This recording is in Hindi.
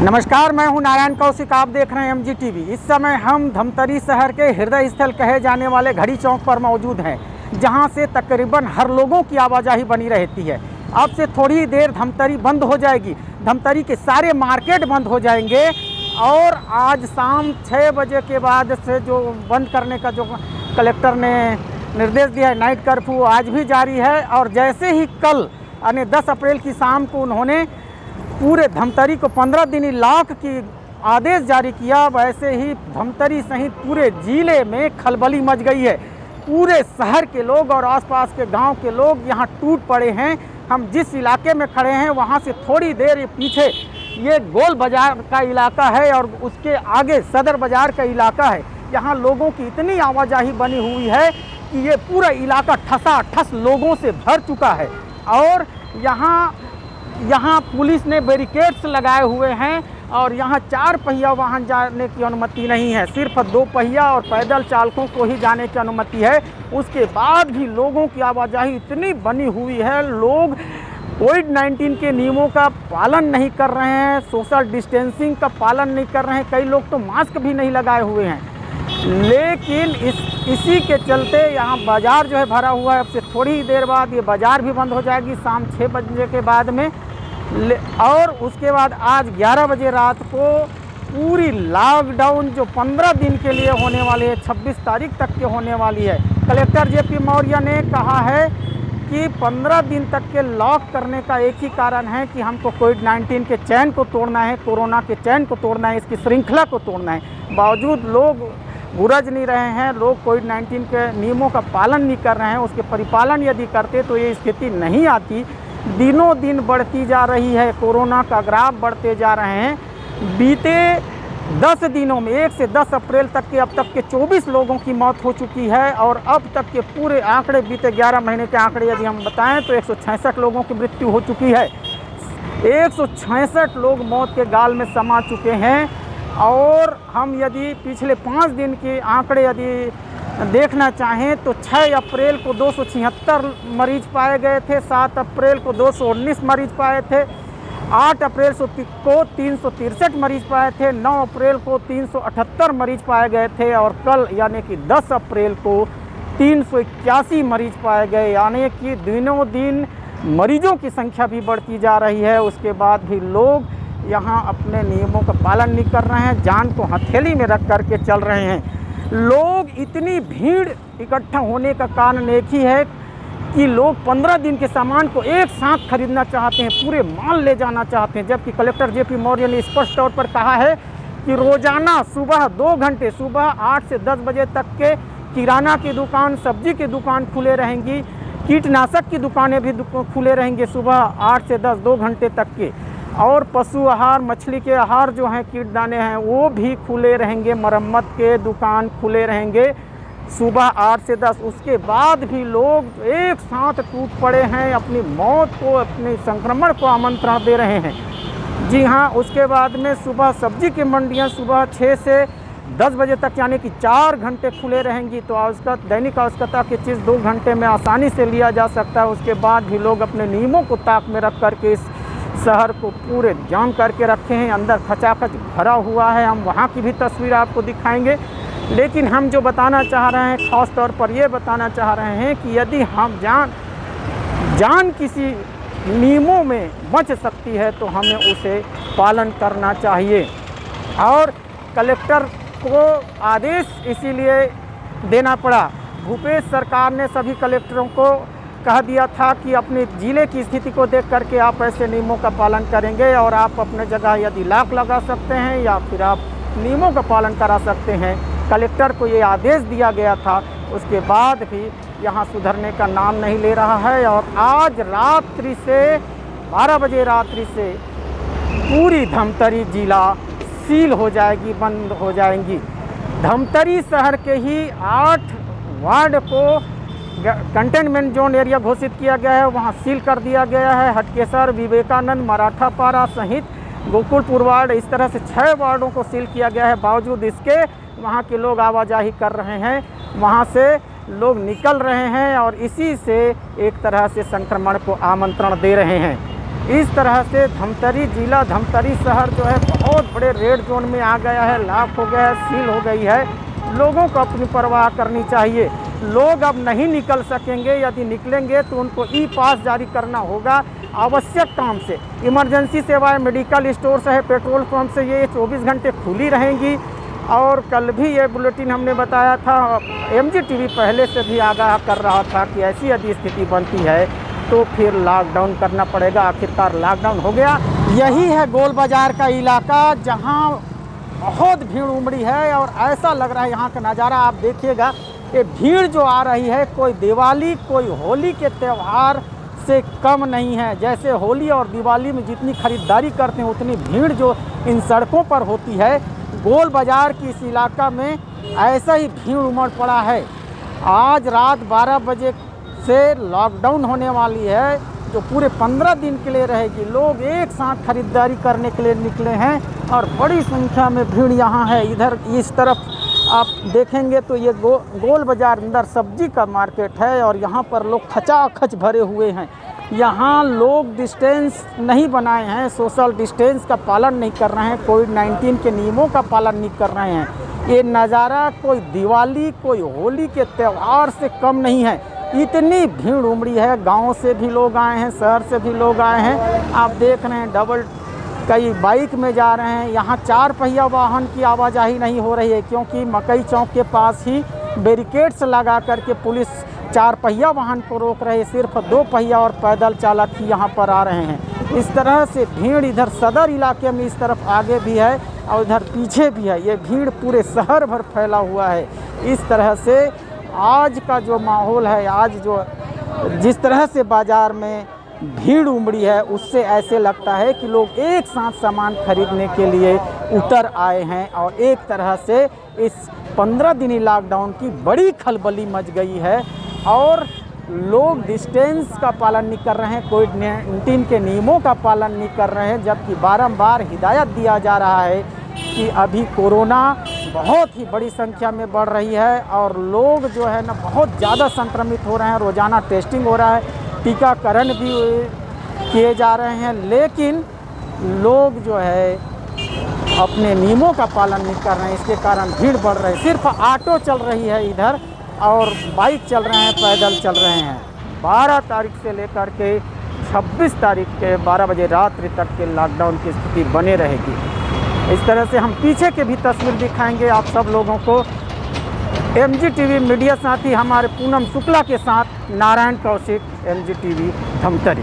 नमस्कार, मैं हूं नारायण कौशिक। आप देख रहे हैं MG TV। इस समय हम धमतरी शहर के हृदय स्थल कहे जाने वाले घड़ी चौक पर मौजूद हैं, जहां से तकरीबन हर लोगों की आवाजाही बनी रहती है। अब से थोड़ी देर धमतरी बंद हो जाएगी, धमतरी के सारे मार्केट बंद हो जाएंगे और आज शाम 6 बजे के बाद से जो बंद करने का जो कलेक्टर ने निर्देश दिया है, नाइट कर्फ्यू आज भी जारी है। और जैसे ही कल यानी 10 अप्रैल की शाम को उन्होंने पूरे धमतरी को 15 दिन लॉक की आदेश जारी किया, वैसे ही धमतरी सहित पूरे ज़िले में खलबली मच गई है। पूरे शहर के लोग और आसपास के गांव के लोग यहां टूट पड़े हैं। हम जिस इलाके में खड़े हैं वहां से थोड़ी देर पीछे ये गोल बाज़ार का इलाका है और उसके आगे सदर बाज़ार का इलाका है। यहाँ लोगों की इतनी आवाजाही बनी हुई है कि ये पूरा इलाका ठसाठस लोगों से भर चुका है। और यहाँ पुलिस ने बैरिकेड्स लगाए हुए हैं और यहाँ 4 पहिया वाहन जाने की अनुमति नहीं है, सिर्फ 2 पहिया और पैदल चालकों को ही जाने की अनुमति है। उसके बाद भी लोगों की आवाजाही इतनी बनी हुई है, लोग कोविड-19 के नियमों का पालन नहीं कर रहे हैं, सोशल डिस्टेंसिंग का पालन नहीं कर रहे हैं, कई लोग तो मास्क भी नहीं लगाए हुए हैं। लेकिन इसी के चलते यहाँ बाज़ार जो है भरा हुआ है। अब से थोड़ी देर बाद ये बाज़ार भी बंद हो जाएगी शाम 6 बजे के बाद में। और उसके बाद आज 11 बजे रात को पूरी लॉकडाउन जो 15 दिन के लिए होने वाली है, 26 तारीख तक के होने वाली है। कलेक्टर JP मौर्य ने कहा है कि 15 दिन तक के लॉक करने का एक ही कारण है कि हमको कोविड-19 के चैन को तोड़ना है, कोरोना के चैन को तोड़ना है, इसकी श्रृंखला को तोड़ना है। बावजूद लोग गुरज नहीं रहे हैं, लोग कोविड-19 के नियमों का पालन नहीं कर रहे हैं। उसके परिपालन यदि करते तो ये स्थिति नहीं आती। दिनों दिन बढ़ती जा रही है, कोरोना का ग्राफ बढ़ते जा रहे हैं। बीते 10 दिनों में 1 से 10 अप्रैल तक के अब तक के 24 लोगों की मौत हो चुकी है और अब तक के पूरे आंकड़े बीते 11 महीने के आंकड़े यदि हम बताएं तो 166 लोगों की मृत्यु हो चुकी है। 166 लोग मौत के गाल में समा चुके हैं। और हम यदि पिछले 5 दिन के आंकड़े यदि देखना चाहें तो 6 अप्रैल को 276 मरीज पाए गए थे, 7 अप्रैल को 219 मरीज पाए थे, 8 अप्रैल को 363 मरीज पाए थे, 9 अप्रैल को 378 मरीज पाए गए थे और कल यानी कि 10 अप्रैल को 381 मरीज पाए गए। यानी कि दिनों दिन मरीजों की संख्या भी बढ़ती जा रही है। उसके बाद भी लोग यहाँ अपने नियमों का पालन नहीं कर रहे हैं, जान को हथेली में रख करके चल रहे हैं। लोग इतनी भीड़ इकट्ठा होने का कारण एक ही है कि लोग 15 दिन के सामान को एक साथ खरीदना चाहते हैं, पूरे माल ले जाना चाहते हैं। जबकि कलेक्टर JP मौर्य ने स्पष्ट तौर पर कहा है कि रोज़ाना सुबह 2 घंटे, सुबह 8 से 10 बजे तक के किराना की दुकान, सब्जी की दुकान खुले रहेंगी, कीटनाशक की दुकानें भी खुले रहेंगे सुबह 8 से 10 2 घंटे तक के। और पशु आहार, मछली के आहार जो हैं, कीटदाने हैं, वो भी खुले रहेंगे, मरम्मत के दुकान खुले रहेंगे सुबह 8 से 10। उसके बाद भी लोग एक साथ टूट पड़े हैं, अपनी मौत को, अपने संक्रमण को आमंत्रण दे रहे हैं। जी हाँ, उसके बाद में सुबह सब्जी की मंडियाँ सुबह 6 से 10 बजे तक यानी कि 4 घंटे खुले रहेंगी। तो दैनिक आवश्यकता की चीज़ 2 घंटे में आसानी से लिया जा सकता है। उसके बाद भी लोग अपने नियमों को ताक में रख करके इस शहर को पूरे जाम करके रखे हैं। अंदर खचाखच भरा हुआ है, हम वहाँ की भी तस्वीर आपको दिखाएंगे। लेकिन हम जो बताना चाह रहे हैं, ख़ास तौर पर ये बताना चाह रहे हैं कि यदि हम जान किसी नियमों में बच सकती है तो हमें उसे पालन करना चाहिए। और कलेक्टर को आदेश इसीलिए देना पड़ा, भूपेश सरकार ने सभी कलेक्टरों को कह दिया था कि अपने ज़िले की स्थिति को देख करके आप ऐसे नियमों का पालन करेंगे और आप अपने जगह यदि लॉक लगा सकते हैं या फिर आप नियमों का पालन करा सकते हैं। कलेक्टर को ये आदेश दिया गया था, उसके बाद भी यहाँ सुधरने का नाम नहीं ले रहा है। और आज रात्रि से 12 बजे रात्रि से पूरी धमतरी ज़िला सील हो जाएगी, बंद हो जाएंगी। धमतरी शहर के ही 8 वार्ड को कंटेनमेंट जोन एरिया घोषित किया गया है, वहाँ सील कर दिया गया है। हटकेसर, विवेकानंद, मराठापारा सहित गोकुलपुर वार्ड, इस तरह से 6 वार्डों को सील किया गया है। बावजूद इसके वहाँ के लोग आवाजाही कर रहे हैं, वहाँ से लोग निकल रहे हैं और इसी से एक तरह से संक्रमण को आमंत्रण दे रहे हैं। इस तरह से धमतरी जिला, धमतरी शहर जो है बहुत बड़े रेड जोन में आ गया है, लॉक हो गया है, सील हो गई है। लोगों को अपनी परवाह करनी चाहिए। लोग अब नहीं निकल सकेंगे, यदि निकलेंगे तो उनको ई पास जारी करना होगा आवश्यक काम से। इमरजेंसी सेवाएं, मेडिकल स्टोर है, पेट्रोल पंप से ये 24 घंटे खुली रहेंगी। और कल भी ये बुलेटिन हमने बताया था, MGTV पहले से भी आगाह कर रहा था कि ऐसी यदि स्थिति बनती है तो फिर लॉकडाउन करना पड़ेगा। आखिरकार लॉकडाउन हो गया। यही है गोल बाज़ार का इलाका जहां बहुत भीड़ उमड़ी है और ऐसा लग रहा है, यहाँ का नज़ारा आप देखिएगा, ये भीड़ जो आ रही है कोई दिवाली, कोई होली के त्यौहार से कम नहीं है। जैसे होली और दिवाली में जितनी खरीदारी करते हैं उतनी भीड़ जो इन सड़कों पर होती है, गोल बाज़ार की इस इलाका में ऐसा ही भीड़ उमड़ पड़ा है। आज रात 12 बजे से लॉकडाउन होने वाली है जो पूरे 15 दिन के लिए रहेगी। लोग एक साथ खरीदारी करने के लिए निकले हैं और बड़ी संख्या में भीड़ यहाँ है। इधर इस तरफ आप देखेंगे तो ये गोल बाज़ार अंदर सब्जी का मार्केट है और यहाँ पर लोग खचाखच भरे हुए हैं। यहाँ लोग डिस्टेंस नहीं बनाए हैं, सोशल डिस्टेंस का पालन नहीं कर रहे हैं, कोविड-19 के नियमों का पालन नहीं कर रहे हैं। ये नज़ारा कोई दिवाली, कोई होली के त्यौहार से कम नहीं है। इतनी भीड़ उमड़ी है, गांव से भी लोग आए हैं, शहर से भी लोग आए हैं। आप देख रहे हैं कई बाइक में जा रहे हैं। यहाँ 4 पहिया वाहन की आवाजाही नहीं हो रही है क्योंकि मकई चौक के पास ही बैरिकेड्स लगा करके पुलिस 4 पहिया वाहन को रोक रही है। सिर्फ 2 पहिया और पैदल चालक ही यहाँ पर आ रहे हैं। इस तरह से भीड़ इधर सदर इलाके में इस तरफ आगे भी है और इधर पीछे भी है। ये भीड़ पूरे शहर भर फैला हुआ है। इस तरह से आज का जो माहौल है, आज जो जिस तरह से बाज़ार में भीड़ उमड़ी है, उससे ऐसे लगता है कि लोग एक साथ सामान खरीदने के लिए उतर आए हैं और एक तरह से इस 15 दिनी लॉकडाउन की बड़ी खलबली मच गई है और लोग डिस्टेंस का पालन नहीं कर रहे हैं, कोविड-19 के नियमों का पालन नहीं कर रहे हैं, जबकि बारंबार हिदायत दिया जा रहा है कि अभी कोरोना बहुत ही बड़ी संख्या में बढ़ रही है और लोग जो है ना बहुत ज़्यादा संक्रमित हो रहे हैं। रोज़ाना टेस्टिंग हो रहा है, टीकाकरण भी किए जा रहे हैं, लेकिन लोग जो है अपने नियमों का पालन नहीं कर रहे हैं। इसके कारण भीड़ बढ़ रही है। सिर्फ ऑटो चल रही है इधर और बाइक चल रहे हैं, पैदल चल रहे हैं। 12 तारीख से लेकर के 26 तारीख के 12 बजे रात्रि तक के लॉकडाउन की स्थिति बने रहेगी। इस तरह से हम पीछे के भी तस्वीर दिखाएंगे आप सब लोगों को। MGTV मीडिया साथी हमारे पूनम शुक्ला के साथ नारायण कौशिक, MGTV धमतरी।